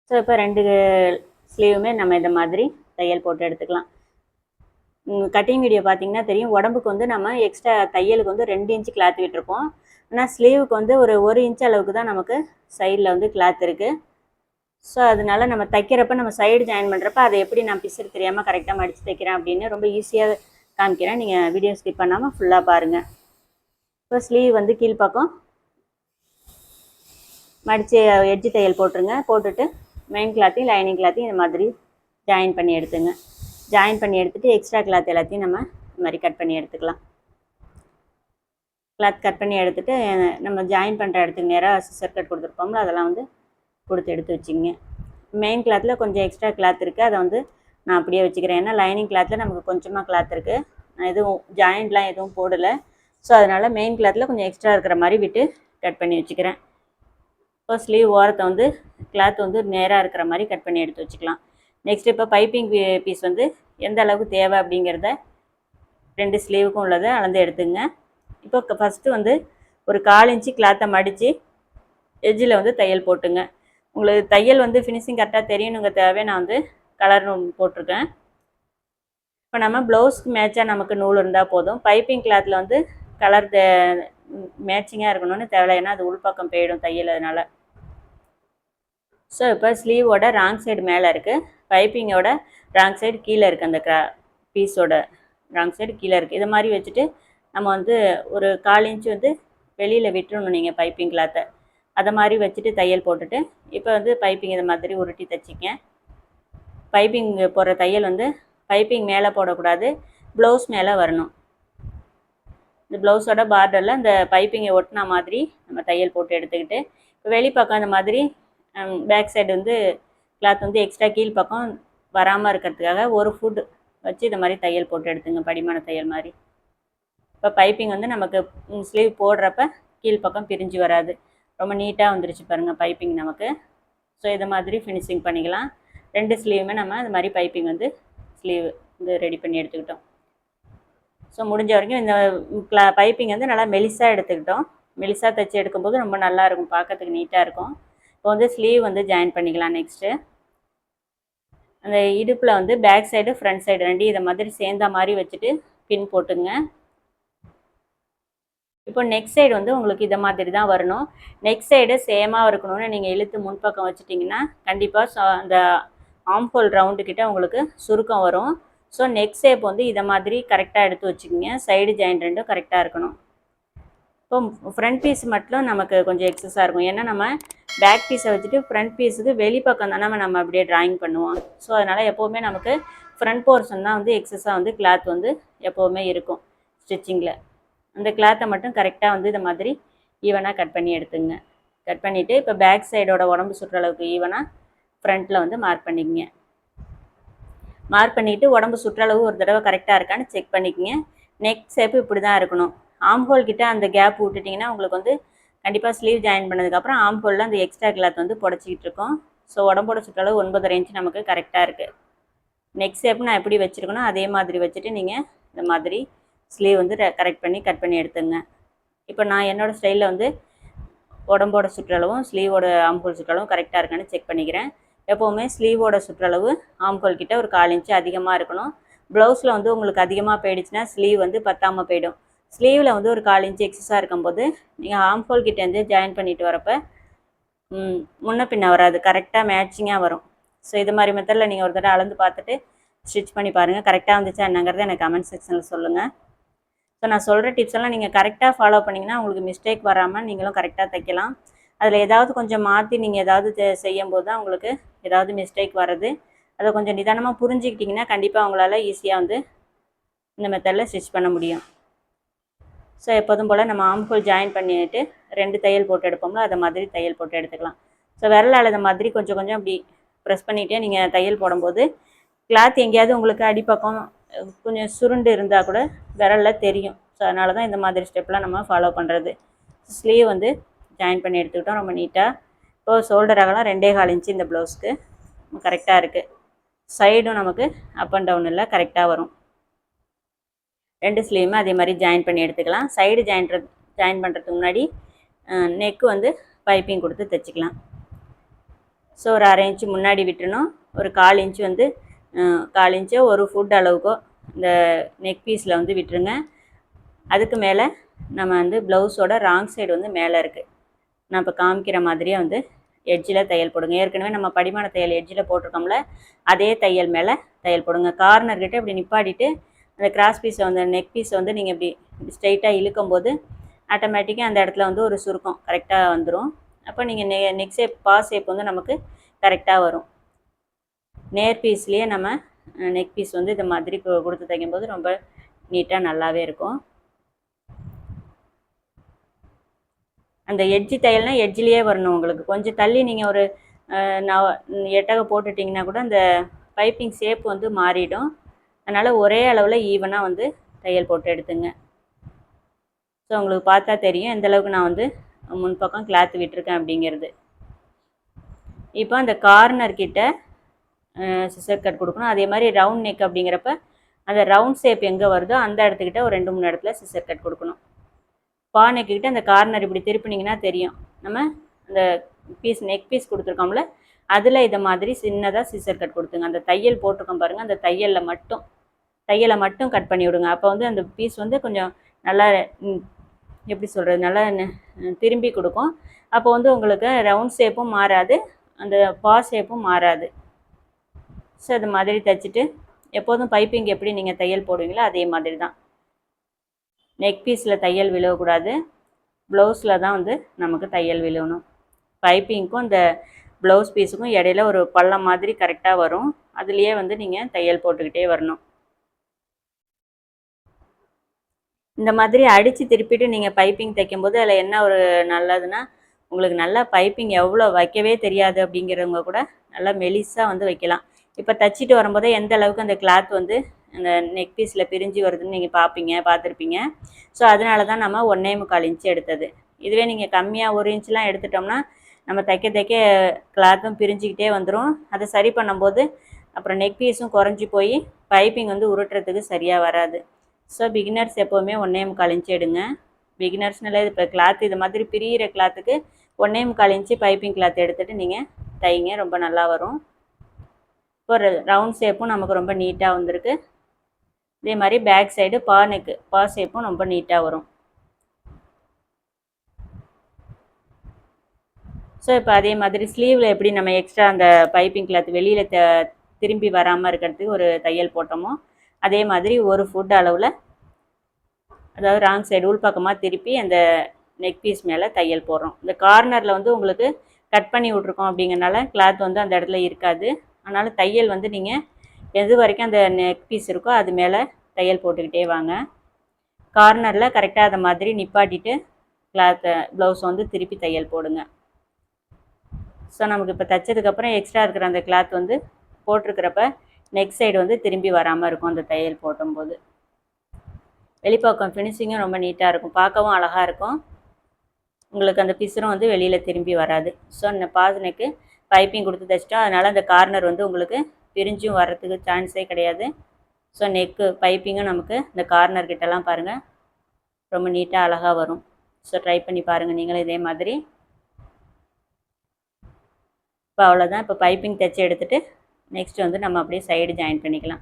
ஸோ இப்போ 2 ஸ்லீவுமே நம்ம இந்த மாதிரி தையல் போட்டு எடுத்துக்கலாம். கட்டிங் வீடியோ பார்த்தீங்கன்னா தெரியும், உடம்புக்கு வந்து நம்ம எக்ஸ்ட்ரா தையலுக்கு வந்து 2 இன்ச்சு கிளாத் விட்டுருப்போம். ஆனால் ஸ்லீவுக்கு வந்து ஒரு 1 இன்ச் அளவுக்கு தான் நமக்கு சைடில் வந்து கிளாத் இருக்குது. ஸோ அதனால நம்ம தைக்கிறப்ப நம்ம சைடு ஜாயின் பண்ணுறப்ப அதை எப்படி நான் பிசுறு தெரியாமல் கரெக்டாக மடித்து தைக்கிறேன் அப்படின்னு ரொம்ப ஈஸியாக காமிக்கிறேன். நீங்கள் வீடியோ ஸ்கிப் பண்ணாமல் ஃபுல்லாக பாருங்கள். இப்போ ஸ்லீவ் வந்து கீழ்ப்பக்கம் மடித்து எட்ஜி தையல் போட்டுருங்க. போட்டுட்டு மெயின் கிளாத்தையும் லைனிங் கிளாத்தையும் இந்த மாதிரி ஜாயின் பண்ணி எடுத்துங்க. ஜாயின் பண்ணி எடுத்துகிட்டு எக்ஸ்ட்ரா கிளாத் எல்லாத்தையும் நம்ம இந்த மாதிரி கட் பண்ணி எடுத்துக்கலாம். கிளாத் கட் பண்ணி எடுத்துகிட்டு நம்ம ஜாயின் பண்ணுற இடத்துக்கு நேராக சிசர் கட் கொடுத்துருப்போம்ல அதெல்லாம் வந்து கொடுத்து எடுத்து வச்சுங்க. மெயின் கிளாத்தில் கொஞ்சம் எக்ஸ்ட்ரா கிளாத் இருக்குது, அதை வந்து நான் அப்படியே வச்சுக்கிறேன். ஏன்னா லைனிங் கிளாத்தில் நமக்கு கொஞ்சமாக கிளாத் இருக்குது, நான் எதுவும் ஜாயிண்ட்லாம் எதுவும் போடலை. ஸோ அதனால் மெயின் கிளாத்தில் கொஞ்சம் எக்ஸ்ட்ரா இருக்கிற மாதிரி விட்டு கட் பண்ணி வச்சுக்கிறேன். இப்போ ஸ்லீவ் ஓரத்தை வந்து கிளாத் வந்து நேராக இருக்கிற மாதிரி கட் பண்ணி எடுத்து வச்சுக்கலாம். நெக்ஸ்ட் இப்போ பைப்பிங் பீஸ் வந்து எந்த அளவுக்கு தேவை அப்படிங்கிறத 2 ஸ்லீவுக்கும் உள்ளதை அளந்து எடுத்துங்க. இப்போ ஃபஸ்ட்டு வந்து ஒரு 1/4 இன்ச்சு கிளாத்தை மடித்து எஜ்ஜில் வந்து தையல் போட்டுங்க. உங்களுக்கு தையல் வந்து ஃபினிஷிங் கரெக்டாக தெரியணுங்க தேவை, நான் வந்து கலர் நூல் போட்டிருக்கேன். இப்போ நம்ம ப்ளவுஸ்க்கு மேட்சாக நமக்கு நூல் இருந்தால் போதும். பைப்பிங் கிளாத்தில் வந்து கலர் மேட்சிங்காக இருக்கணும்னு தேவை, ஏன்னா அது உள்பக்கம் போயிடும் தையல் அதனால். ஸோ இப்போ ஸ்லீவோட ராங் சைடு மேலே இருக்குது, பைப்பிங்கோட ராங் சைடு கீழே இருக்குது, அந்த பீஸோட ராங் சைடு கீழே இருக்குது. இது மாதிரி வச்சுட்டு நம்ம வந்து ஒரு 1/4 இன்ச்சு வந்து வெளியில் விட்டுறணும் நீங்கள் பைப்பிங் கிளாத்தை. அதை மாதிரி வச்சுட்டு தையல் போட்டுட்டு இப்போ வந்து பைப்பிங் இதை மாதிரி உருட்டி தைச்சிங்க. பைப்பிங் போடுற தையல் வந்து பைப்பிங் மேலே போடக்கூடாது, ப்ளவுஸ் மேலே வரணும். இந்த ப்ளவுஸோட பார்டரில் இந்த பைப்பிங்கை ஒட்டின மாதிரி நம்ம தையல் போட்டு எடுத்துக்கிட்டு இப்போ வெளிப்பக்கம் இந்த மாதிரி பேக் சைடு வந்து கிளாத் வந்து எக்ஸ்ட்ரா கீழ் பக்கம் வராமல் இருக்கிறதுக்காக 1 ஃபுட் வச்சு இந்த மாதிரி தையல் போட்டு எடுத்துங்க, படிமான தையல் மாதிரி. இப்போ பைப்பிங் வந்து நமக்கு ஸ்லீவ் போடுறப்ப கீழ்ப்பக்கம் பிரிஞ்சு வராது, ரொம்ப நீட்டாக வந்துருச்சு பாருங்கள் பைப்பிங் நமக்கு. ஸோ இதை மாதிரி ஃபினிஷிங் பண்ணிக்கலாம். 2 ஸ்லீவுமே நம்ம இந்த மாதிரி பைப்பிங் வந்து ஸ்லீவ் வந்து ரெடி பண்ணி எடுத்துக்கிட்டோம். ஸோ முடிஞ்ச வரைக்கும் இந்த பைப்பிங் வந்து நல்லா மெலிசாக எடுத்துக்கிட்டோம். மெலிசாக தைச்சி எடுக்கும்போது ரொம்ப நல்லாயிருக்கும், பார்க்கறதுக்கு நீட்டாக இருக்கும். இப்போ வந்து ஸ்லீவ் வந்து ஜாயின் பண்ணிக்கலாம். நெக்ஸ்ட்டு அந்த இடுப்பில் வந்து பேக் சைடு ஃப்ரண்ட் சைடு 2 இதை மாதிரி சேர்ந்த மாதிரி வச்சுட்டு பின் போட்டுங்க. இப்போ நெக் சைடு வந்து உங்களுக்கு இதை மாதிரி தான் வரணும். நெக் சைடு சேமாக இருக்கணும்னு நீங்கள் இழுத்து முன்பக்கம் வச்சுட்டிங்கன்னா கண்டிப்பாக அந்த ஆம்ஹோல் ரவுண்டு கிட்ட உங்களுக்கு சுருக்கம் வரும். ஸோ நெக் ஷேப் வந்து இதை மாதிரி கரெக்டாக எடுத்து வச்சுக்கிங்க. சைடு ஜாயிண்ட் ரெண்டும் கரெக்டாக இருக்கணும். இப்போ ஃப்ரண்ட் பீஸ் மட்டும் நமக்கு கொஞ்சம் எக்ஸஸாக இருக்கும். ஏன்னா நம்ம பேக் பீஸை வச்சுட்டு ஃப்ரண்ட் பீஸுக்கு வெளிப்பக்கம் தானே நம்ம அப்படியே ட்ராயிங் பண்ணுவோம். ஸோ அதனால் எப்போவுமே நமக்கு ஃப்ரண்ட் போர்ஷன் தான் வந்து எக்ஸஸாக வந்து கிளாத் வந்து எப்போவுமே இருக்கும் ஸ்டிச்சிங்கில். அந்த கிளாத்தை மட்டும் கரெக்டாக வந்து இதை மாதிரி ஈவனாக கட் பண்ணி எடுத்துங்க. கட் பண்ணிவிட்டு இப்போ பேக் சைடோட உடம்பு சுற்றுற அளவுக்கு ஈவனாக ஃப்ரண்ட்டில் வந்து மார்க் பண்ணிக்கங்க. மார்க் பண்ணிவிட்டு உடம்பு சுற்றளவு ஒரு தடவை கரெக்டாக இருக்கான்னு செக் பண்ணிக்கங்க. நெக் ஷேப்பு இப்படி தான் இருக்கணும். ஆம்ஹோல் கிட்ட அந்த கேப் விட்டுட்டிங்கன்னா உங்களுக்கு வந்து கண்டிப்பாக ஸ்லீவ் ஜாயின் பண்ணதுக்கப்புறம் ஆம்ஹோலில் அந்த எக்ஸ்ட்ரா கிளாத் வந்து புடச்சிக்கிட்டு இருக்கும். ஸோ உடம்போட சுற்றளவு 9.5 இன்ச் நமக்கு கரெக்டாக இருக்குது. நெக் ஷேப் நான் எப்படி வச்சுருக்கணும் அதே மாதிரி வச்சுட்டு நீங்கள் இந்த மாதிரி ஸ்லீவ் வந்து கரெக்ட் பண்ணி கட் பண்ணி எடுத்துங்க. இப்போ நான் என்னோடய ஸ்டைலில் வந்து உடம்போட சுற்றளவும் ஸ்லீவோட ஆம்ஹோல் சுற்றளவும் கரெக்டாக இருக்கான்னு செக் பண்ணிக்கிறேன். எப்போவுமே ஸ்லீவோட சுற்றளவு ஆம்ஹோல் கிட்ட ஒரு 1/4 இன்ச்சு அதிகமாக இருக்கணும். ப்ளவுஸில் வந்து உங்களுக்கு அதிகமாக போயிடுச்சுன்னா ஸ்லீவ் வந்து பத்தாமல் போயிடும். ஸ்லீவில் வந்து ஒரு 1/4 இன்ச்சு எக்ஸஸாக இருக்கும்போது நீங்கள் ஆம்ஹோல் கிட்டேருந்து ஜாயின் பண்ணிட்டு வரப்போ முன்ன பின்ன வராது, கரெக்டாக மேட்சிங்காக வரும். ஸோ இது மாதிரி மெத்தடில் நீங்கள் ஒரு தடவை அளந்து பார்த்துட்டு ஸ்டிச் பண்ணி பாருங்கள். கரெக்டாக வந்துச்சா என்னங்கிறத எனக்கு கமெண்ட் செக்ஷனில் சொல்லுங்கள். ஸோ நான் சொல்கிற டிப்ஸ் எல்லாம் நீங்கள் கரெக்டாக ஃபாலோ பண்ணிங்கன்னா உங்களுக்கு மிஸ்டேக் வராமல் நீங்களும் கரெக்டாக தைக்கலாம். அதில் ஏதாவது கொஞ்சம் மாற்றி நீங்கள் ஏதாவது செய்யும்போது தான் உங்களுக்கு ஏதாவது மிஸ்டேக் வர்றது. அதை கொஞ்சம் நிதானமாக புரிஞ்சுக்கிட்டிங்கன்னா கண்டிப்பாக உங்களால் ஈஸியாக வந்து இந்த மெத்தடில் ஸ்டிச் பண்ண முடியும். ஸோ எப்போதும் போல் நம்ம ஆம்ஹோல் ஜாயின் பண்ணிவிட்டு 2 தையல் போட்டு எடுப்போம்ல, அதை மாதிரி தையல் போட்டு எடுத்துக்கலாம். ஸோ விரலால் இந்த மாதிரி கொஞ்சம் கொஞ்சம் அப்படி ப்ரெஸ் பண்ணிகிட்டே நீங்கள் தையல் போடும்போது கிளாத் எங்கேயாவது உங்களுக்கு அடிப்பக்கம் கொஞ்சம் சுருண்டு இருந்தால் கூட விரலில் தெரியும். ஸோ அதனால தான் இந்த மாதிரி ஸ்டெப்லாம் நம்ம ஃபாலோ பண்ணுறது. ஸ்லீவ் வந்து ஜாயின் பண்ணி எடுத்துக்கிட்டோம் ரொம்ப நீட்டாக. இப்போது ஷோல்டர் அகலம் 2.25 இன்ச்சு இந்த ப்ளவுஸ்க்கு கரெக்டாக இருக்குது. சைடும் நமக்கு அப் அண்ட் டவுன் இல்லை, கரெக்டாக வரும். 2 ஸ்லீவுமே அதே மாதிரி ஜாயின் பண்ணி எடுத்துக்கலாம். சைடு ஜாயின் பண்ணுறதுக்கு முன்னாடி நெக்கு வந்து பைப்பிங் கொடுத்து தைச்சிக்கலாம். ஸோ ஒரு 1/2 இன்ச்சு முன்னாடி விட்டுணும். ஒரு 1/4 இன்ச்சு வந்து 1/4 இன்ச்சோ ஒரு ஃபுட் அளவுக்கோ இந்த நெக் பீஸில் வந்து விட்டுருங்க. அதுக்கு மேலே நம்ம வந்து ப்ளவுஸோட ராங் சைடு வந்து மேலே இருக்குது. நான் இப்போ காமிக்கிற மாதிரியே வந்து எட்ஜில் தையல் போடுங்க. ஏற்கனவே நம்ம படிமான தையல் எட்ஜில் போட்டிருக்கோம்ல, அதே தையல் மேலே தையல் போடுங்க. கார்னர்கிட்ட இப்படி நிப்பாட்டிட்டு அந்த கிராஸ் பீஸை வந்து நெக் பீஸை வந்து நீங்கள் இப்படி ஸ்ட்ரைட்டாக இழுக்கும்போது ஆட்டோமேட்டிக்காக அந்த இடத்துல வந்து ஒரு சுருக்கம் கரெக்டாக வந்துடும். அப்போ நீங்கள் நெக் ஷேப் ஷேப் வந்து நமக்கு கரெக்டாக வரும். நேர் பீஸ்லேயே நம்ம நெக் பீஸ் வந்து இந்த மாதிரி கொடுத்து தைக்கும்போது ரொம்ப நீட்டாக நல்லாவே இருக்கும். அந்த எட்ஜி தையல்னால் எட்ஜிலேயே வரணும். உங்களுக்கு கொஞ்சம் தள்ளி நீங்கள் ஒரு எட்டக போட்டுட்டிங்கன்னா கூட அந்த பைப்பிங் ஷேப் வந்து மாறிடும். அதனால் ஒரே அளவில் ஈவனாக வந்து தையல் போட்டு எடுத்துங்க. ஸோ உங்களுக்கு பார்த்தா தெரியும் எந்தளவுக்கு நான் வந்து முன்பக்கம் கிளாத் விட்டுருக்கேன் அப்படிங்கிறது. இப்போ அந்த கார்னர் கிட்ட சிசர் கட் கொடுக்கணும். அதே மாதிரி ரவுண்ட் நெக் அப்படிங்கிறப்ப அந்த ரவுண்ட் ஷேப் எங்கே வருதோ அந்த இடத்துக்கிட்ட ஒரு 2-3 இடத்துல சிசர் கட் கொடுக்கணும். பா நெக்கிட்ட அந்த கார்னர் இப்படி திருப்பினீங்கன்னா தெரியும். நம்ம அந்த நெக் பீஸ் கொடுத்துருக்கோம்ல, அதில் இதை மாதிரி சின்னதாக சிசர் கட் கொடுத்துங்க. அந்த தையல் போட்டிருக்கோம் பாருங்கள், அந்த தையலை மட்டும் கட் பண்ணி விடுங்க. அப்போ வந்து அந்த பீஸ் வந்து கொஞ்சம் நல்லா எப்படி சொல்கிறது, நல்லா திரும்பி கொடுக்கும். அப்போ வந்து உங்களுக்கு ரவுண்ட் ஷேப்பும் மாறாது, அந்த பா ஷேப்பும் மாறாது. ஸோ அது மாதிரி தைச்சிட்டு எப்போதும் பைப்பிங் எப்படி நீங்கள் தையல் போடுவீங்களோ அதே மாதிரி தான். நெக் பீஸில் தையல் விழக்கூடாது, ப்ளவுஸில் தான் வந்து நமக்கு தையல் விழணும். பைப்பிங்க்கும் இந்த ப்ளவுஸ் பீஸுக்கும் இடையில ஒரு பள்ளம் மாதிரி கரெக்டாக வரும். அதுலேயே வந்து நீங்கள் தையல் போட்டுக்கிட்டே வரணும். இந்த மாதிரி அடித்து திருப்பிட்டு நீங்கள் பைப்பிங் தைக்கும்போது அதில் என்ன ஒரு நல்லதுன்னா, உங்களுக்கு நல்லா பைப்பிங் எவ்வளோ வைக்கவே தெரியாது அப்படிங்கிறவங்க கூட நல்லா மெலிசாக வந்து வைக்கலாம். இப்போ தைச்சிட்டு வரும்போதே எந்த அளவுக்கு அந்த கிளாத் வந்து அந்த நெக் பீஸில் பிரிஞ்சு வருதுன்னு நீங்கள் பார்த்துருப்பீங்க. ஸோ அதனால தான் நம்ம 1.25 இன்ச்சு எடுத்தது. இதுவே நீங்கள் கம்மியாக 1 இன்ச்லாம் எடுத்துட்டோம்னா நம்ம தைக்க கிளாத்தும் பிரிஞ்சுக்கிட்டே வந்துடும். அதை சரி பண்ணும்போது அப்புறம் நெக் பீஸும் குறைஞ்சி போய் பைப்பிங் வந்து உருட்டுறதுக்கு சரியாக வராது. ஸோ பிகினர்ஸ் எப்போவுமே 1.25 இன்ச்சு எடுங்க. பிகினர்ஸ்னால இப்போ கிளாத் இது மாதிரி பிரிகிற கிளாத்துக்கு 1.25 இன்ச்சு பைப்பிங் கிளாத் எடுத்துகிட்டு நீங்கள் தைங்க, ரொம்ப நல்லா வரும். இப்போ ரவுண்ட் ஷேப்பும் நமக்கு ரொம்ப நீட்டாக வந்திருக்கு. இதே மாதிரி பேக் சைடு பா ஷேப்பும் ரொம்ப நீட்டாக வரும். ஸோ இப்போ அதே மாதிரி ஸ்லீவில் எப்படி நம்ம எக்ஸ்ட்ரா அந்த பைப்பிங் கிளாத் வெளியில் திரும்பி வராமல் இருக்கிறதுக்கு ஒரு தையல் போட்டோமோ அதே மாதிரி ஒரு ஃபுட் அளவில், அதாவது ராங் சைடு உள்பக்கமாக திருப்பி அந்த நெக் பீஸ் மேலே தையல் போடுறோம். இந்த கார்னரில் வந்து உங்களுக்கு கட் பண்ணி விட்ருக்கோம் அப்படிங்கிறனால கிளாத் வந்து அந்த இடத்துல இருக்காது. அதனால் தையல் வந்து நீங்கள் எது வரைக்கும் அந்த நெக் பீஸ் இருக்கோ அது மேலே தையல் போட்டுக்கிட்டே வாங்க. கார்னரில் கரெக்டாக அதை மாதிரி நிப்பாட்டிட்டு ப்ளவுஸ் வந்து திருப்பி தையல் போடுங்க. ஸோ நமக்கு இப்போ தைச்சதுக்கப்புறம் எக்ஸ்ட்ரா இருக்கிற அந்த கிளாத் வந்து போட்டிருக்கிறப்ப நெக் சைடு வந்து திரும்பி வராமல் இருக்கும் அந்த தையல் போடும்போது. வெளிப்பக்கம் ஃபினிஷிங்கும் ரொம்ப நீட்டாக இருக்கும், பார்க்கவும் அழகாக இருக்கும். உங்களுக்கு அந்த பிசுறும் வந்து வெளியில் திரும்பி வராது. ஸோ இந்த பாதனைக்கு பைப்பிங் கொடுத்து தைச்சிட்டோம், அதனால் அந்த கார்னர் வந்து உங்களுக்கு பிரிஞ்சும் வர்றதுக்கு சான்ஸே கிடையாது. ஸோ நெக்கு பைப்பிங்கும் நமக்கு இந்த கார்னர் கிட்டலாம் பாருங்கள் ரொம்ப நீட்டாக அழகாக வரும். ஸோ ட்ரை பண்ணி பாருங்கள் நீங்களும் இதே மாதிரி. இப்போ அவ்வளோதான். இப்போ பைப்பிங் தைச்சி எடுத்துகிட்டு நெக்ஸ்ட் வந்து நம்ம அப்படியே சைடு ஜாயின் பண்ணிக்கலாம்.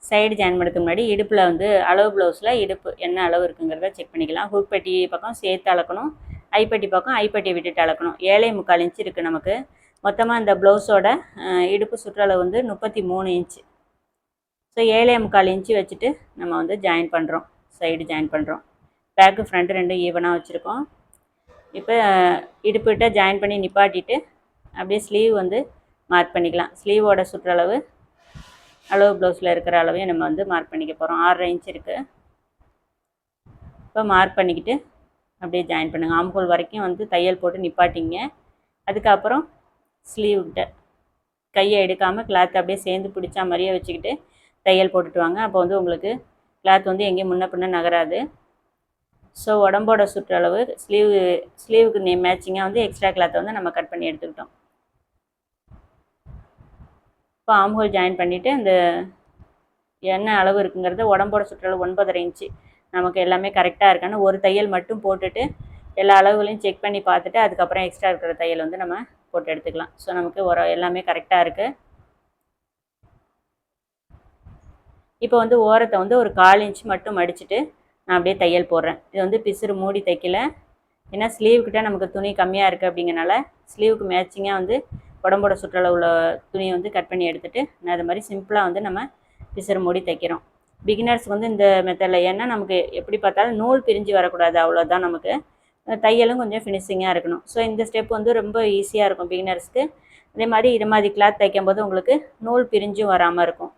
சைடு ஜாயின் பண்ணுறதுக்கு முன்னாடி இடுப்பில் வந்து அளவு ப்ளவுஸில் இடுப்பு என்ன அளவு இருக்குங்கிறத செக் பண்ணிக்கலாம். ஹூக் பட்டி பக்கம் சேர்த்து அளக்கணும், ஐப்பட்டி பக்கம் ஐப்பட்டியை விட்டுட்டு அளக்கணும். 7.25 இன்ச்சு இருக்குது நமக்கு. மொத்தமாக இந்த ப்ளவுஸோட இடுப்பு சுற்றளவு வந்து 33 இன்ச்சு. ஸோ 7.25 இன்ச்சு வச்சுட்டு நம்ம வந்து ஜாயின் பண்ணுறோம், சைடு ஜாயின் பண்ணுறோம். பேக்கு ஃப்ரண்ட்டு ரெண்டும் ஈவனாக வச்சுருக்கோம். இப்போ இடுப்புகிட்ட ஜாயின் பண்ணி நிப்பாட்டிட்டு அப்படியே ஸ்லீவ் வந்து மார்க் பண்ணிக்கலாம். ஸ்லீவோட சுற்றளவு அளவு ப்ளவுஸில் இருக்கிற அளவையும் நம்ம வந்து மார்க் பண்ணிக்க போகிறோம். 6.5 இன்ச் இருக்குது. இப்போ மார்க் பண்ணிக்கிட்டு அப்படியே ஜாயின் பண்ணுங்கள். ஆம்ஹோல் வரைக்கும் வந்து தையல் போட்டு நிப்பாட்டிங்க. அதுக்கப்புறம் ஸ்லீவ்கிட்ட கையை எடுக்காமல் கிளாத் அப்படியே சேர்ந்து பிடிச்சா மாதிரியே வச்சுக்கிட்டு தையல் போட்டுட்டு வாங்க. அப்போ வந்து உங்களுக்கு கிளாத் வந்து எங்கேயும் முன்ன பின்ன நகராது. ஸோ உடம்போட சுற்றளவு ஸ்லீவுக்கு மேட்சிங்காக வந்து எக்ஸ்ட்ரா கிளாத்தை வந்து நம்ம கட் பண்ணி எடுத்துக்கிட்டோம். இப்போ ஆம்ஹோல் ஜாயின் பண்ணிவிட்டு அந்த என்ன அளவு இருக்குங்கிறத உடம்போட சுற்றளவு 9.5 இன்ச்சு நமக்கு எல்லாமே கரெக்டாக இருக்கான்னு ஒரு தையல் மட்டும் போட்டுட்டு எல்லா அளவுகளையும் செக் பண்ணி பார்த்துட்டு அதுக்கப்புறம் எக்ஸ்ட்ரா இருக்கிற தையல் வந்து நம்ம போட்டு எடுத்துக்கலாம். ஸோ நமக்கு எல்லாமே கரெக்டாக இருக்குது. இப்போ வந்து ஓரத்தை வந்து ஒரு 1/4 இன்ச் மட்டும் மடிச்சுட்டு நான் அப்படியே தையல் போடுறேன். இது வந்து பிசுறு மூடி தைக்கல, ஏன்னா ஸ்லீவ்கிட்ட நமக்கு துணி கம்மியாக இருக்குது அப்படிங்கிறனால ஸ்லீவுக்கு மேட்சிங்காக வந்து உடம்போட சுற்றளவுள்ள துணியை வந்து கட் பண்ணி எடுத்துகிட்டு நான் அது மாதிரி சிம்பிளாக வந்து நம்ம பிசுறு மூடி தைக்கிறோம். பிகினர்ஸ்க்கு வந்து இந்த மெத்தடில், ஏன்னா நமக்கு எப்படி பார்த்தாலும் நூல் பிரிஞ்சு வரக்கூடாது, அவ்வளோதான். நமக்கு தையலும் கொஞ்சம் ஃபினிஷிங்காக இருக்கணும். ஸோ இந்த ஸ்டெப் வந்து ரொம்ப ஈஸியாக இருக்கும் பிகினர்ஸ்க்கு. அதே மாதிரி இது மாதிரி கிளாத் தைக்கும்போது உங்களுக்கு நூல் பிரிஞ்சும் வராமல் இருக்கும்.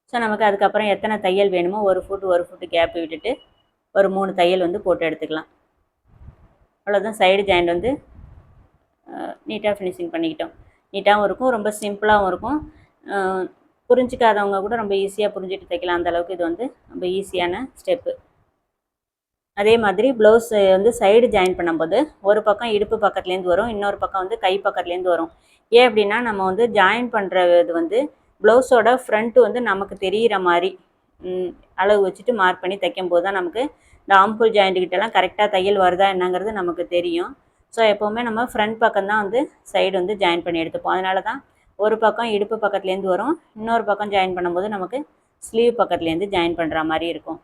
ஸோ நமக்கு அதுக்கப்புறம் எத்தனை தையல் வேணுமோ ஒரு ஃபுட்டு கேப்பு விட்டுட்டு ஒரு 3 தையல் வந்து போட்டு எடுத்துக்கலாம். அவ்வளோதான். சைடு ஜாயிண்ட் வந்து நீட்டாக ஃபினிஷிங் பண்ணிக்கிட்டோம். நீட்டாகவும் இருக்கும், ரொம்ப சிம்பிளாகவும் இருக்கும். புரிஞ்சிக்காதவங்க கூட ரொம்ப ஈஸியாக புரிஞ்சுட்டு தைக்கலாம். அந்தளவுக்கு இது வந்து ரொம்ப ஈஸியான ஸ்டெப்பு. அதே மாதிரி ப்ளவுஸ் வந்து சைடு ஜாயின் பண்ணும்போது ஒரு பக்கம் இடுப்பு பக்கத்துலேருந்து வரும், இன்னொரு பக்கம் வந்து கை பக்கத்துலேருந்து வரும். ஏன் அப்படின்னா நம்ம வந்து ஜாயின் பண்ணுறது வந்து ப்ளவுஸோட ஃப்ரண்ட்டு வந்து நமக்கு தெரிகிற மாதிரி அளவு வச்சுட்டு மார்க் பண்ணி தைக்கும்போது தான் நமக்கு இந்த ஆம்ஹோல் ஜாயிண்ட்டுக்கிட்டலாம் கரெக்டாக தையல் வருதா என்னங்கிறது நமக்கு தெரியும். ஸோ எப்போவுமே நம்ம ஃப்ரண்ட் பக்கம் தான் வந்து சைடு வந்து ஜாயின் பண்ணி எடுத்துப்போம். அதனால தான் ஒரு பக்கம் இடுப்பு பக்கத்துலேருந்து வரும், இன்னொரு பக்கம் ஜாயின் பண்ணும்போது நமக்கு ஸ்லீவ் பக்கத்துலேருந்து ஜாயின் பண்ணுற மாதிரி இருக்கும்.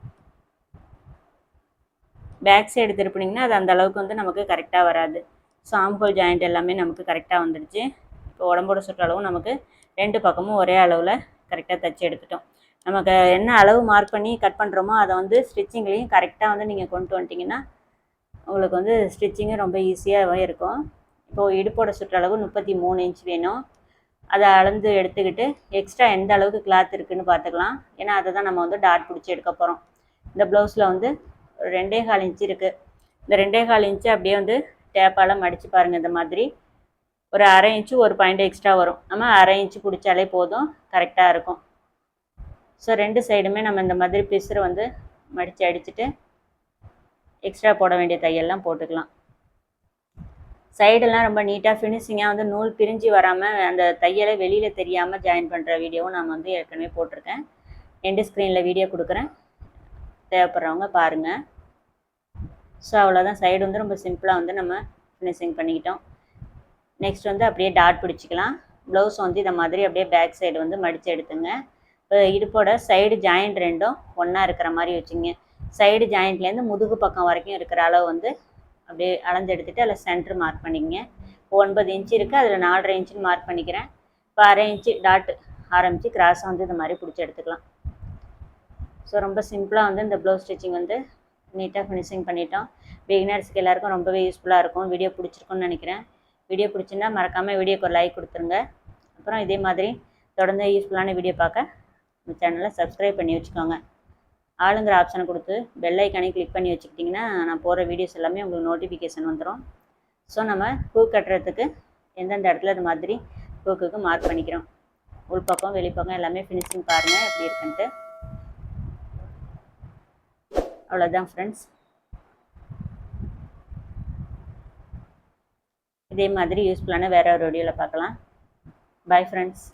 பேக் சைடு திருப்பினிங்கன்னா அது அந்த அளவுக்கு வந்து நமக்கு கரெக்டாக வராது. ஸோ ஆம்ஹோல் ஜாயிண்ட் எல்லாமே நமக்கு கரெக்டாக வந்துடுச்சு. இப்போ உடம்போட சுற்றளவும் நமக்கு 2 பக்கமும் ஒரே அளவில் கரெக்டாக தைச்சி எடுத்துட்டோம். நமக்கு என்ன அளவு மார்க் பண்ணி கட் பண்ணுறோமோ அதை வந்து ஸ்டிச்சிங்லேயும் கரெக்டாக வந்து நீங்கள் கொண்டு வந்துட்டிங்கன்னா உங்களுக்கு வந்து ஸ்டிச்சிங்கும் ரொம்ப ஈஸியாகவே இருக்கும். இப்போது இடுப்போட சுற்றளவு 33 இன்ச் வேணும். அதை அளந்து எடுத்துக்கிட்டு எக்ஸ்ட்ரா எந்த அளவுக்கு கிளாத் இருக்குதுன்னு பார்த்துக்கலாம். ஏன்னா அதை தான் நம்ம வந்து டாட் பிடிச்சி எடுக்க போகிறோம். இந்த ப்ளவுஸில் வந்து 2.25 இன்ச்சு இருக்குது. இந்த 2.25 இன்ச்சு அப்படியே வந்து டேப்பால் மடித்து பாருங்கள். இந்த மாதிரி ஒரு 1/2 இன்ச்சு ஒரு பாயிண்ட் எக்ஸ்ட்ரா வரும். நம்ம 1/2 இன்ச்சு பிடிச்சாலே போதும், கரெக்டாக இருக்கும். ஸோ 2 சைடுமே நம்ம இந்த மாதிரி பிசுறு வந்து மடித்து அடிச்சுட்டு எக்ஸ்ட்ரா போட வேண்டிய தையெல்லாம் போட்டுக்கலாம். சைடெல்லாம் ரொம்ப நீட்டாக ஃபினிஷிங்காக வந்து நூல் பிரிஞ்சு வராமல் அந்த தையலை வெளியில் தெரியாமல் ஜாயின் பண்ணுற வீடியோவும் நான் வந்து ஏற்கனவே போட்டிருக்கேன். எண்டு ஸ்க்ரீனில் வீடியோ கொடுக்குறேன், தேவைப்படுறவங்க பாருங்கள். ஸோ அவ்வளோதான். சைடு வந்து ரொம்ப சிம்பிளாக வந்து நம்ம ஃபினிஷிங் பண்ணிக்கிட்டோம். நெக்ஸ்ட் வந்து அப்படியே டாட் பிடிச்சிக்கலாம். ப்ளவுஸ் வந்து இந்த மாதிரி அப்படியே பேக் சைடு வந்து மடித்து எடுத்துங்க. இப்போ இடுப்போட சைடு ஜாயிண்ட் ரெண்டும் ஒன்றா இருக்கிற மாதிரி வச்சுங்க. சைடு ஜாயிண்ட்லேருந்து முதுகு பக்கம் வரைக்கும் இருக்கிற அளவு வந்து அப்படியே அளந்து எடுத்துகிட்டு அதில் சென்ட்ரு மார்க் பண்ணிக்கங்க. 9 இன்ச்சு இருக்குது, அதில் 4.5 இன்ச்சுன்னு மார்க் பண்ணிக்கிறேன். இப்போ 1/2 இன்ச்சு டாட் ஆரம்பித்து கிராஸை வந்து இந்த மாதிரி பிடிச்சி எடுத்துக்கலாம். ஸோ ரொம்ப சிம்பிளாக வந்து இந்த ப்ளவுஸ் ஸ்டிச்சிங் வந்து நீட்டாக ஃபினிஷிங் பண்ணிட்டோம். பிகினர்ஸ்க்கு எல்லாருக்கும் ரொம்பவே யூஸ்ஃபுல்லாக இருக்கும். வீடியோ பிடிச்சிருக்குன்னு நினைக்கிறேன். வீடியோ பிடிச்சிருந்தா மறக்காமல் வீடியோக்கு ஒரு லைக் கொடுத்துருங்க. அப்புறம் இதே மாதிரி தொடர்ந்து யூஸ்ஃபுல்லான வீடியோ பார்க்க இந்த சேனலை சப்ஸ்கிரைப் பண்ணி வச்சுக்கோங்க. ஆளுங்கிற ஆப்ஷனை கொடுத்து பெல் ஐக்கானே கிளிக் பண்ணி வச்சுக்கிட்டிங்கன்னா நான் போகிற வீடியோஸ் எல்லாமே உங்களுக்கு நோட்டிஃபிகேஷன் வந்துடும். ஸோ நம்ம ஹூக் கட்டுறதுக்கு எந்தெந்த இடத்துல இது மாதிரி ஹூக்குக்கு மார்க் பண்ணிக்கிறோம். உள்பக்கம் வெளிப்பக்கம் எல்லாமே ஃபினிஷிங் பாருங்கள் எப்படி இருக்குன்ட்டு. அவ்வளோதான் ஃப்ரெண்ட்ஸ். இதே மாதிரி யூஸ்ஃபுல்லான வேறு ஒரு வீடியோவில் பார்க்கலாம். Bye friends.